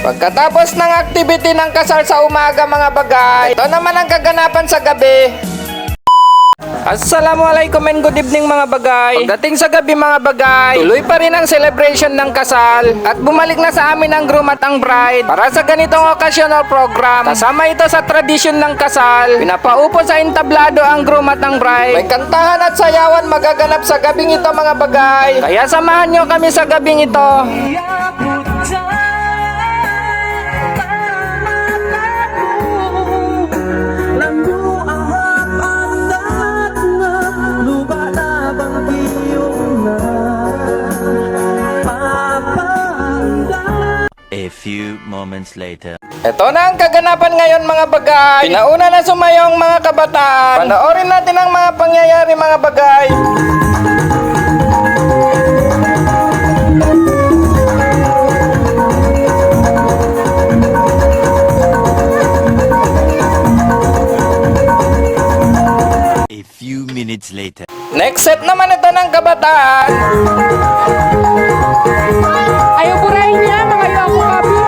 Pagkatapos ng activity ng kasal sa umaga mga bagay, ito naman ang kaganapan sa gabi. Assalamualaikum and good evening mga bagay. Pagdating sa gabi mga bagay, tuloy pa rin ang celebration ng kasal at bumalik na sa amin ang groom at ang bride para sa ganitong occasional program. Kasama ito sa tradisyon ng kasal, pinapaupo sa entablado ang groom at ang bride. May kantahan at sayawan magaganap sa gabing ito mga bagay. Kaya samahan nyo kami sa gabing ito. A few moments later. Ito na ang kaganapan ngayon mga bagay. Pinauna na sumayong mga kabataan. Panoorin natin ang mga pangyayari mga bagay. A few minutes later. Next set naman ito ng kabataan. Ayaw burahin niya, mga ayaw ako kapi.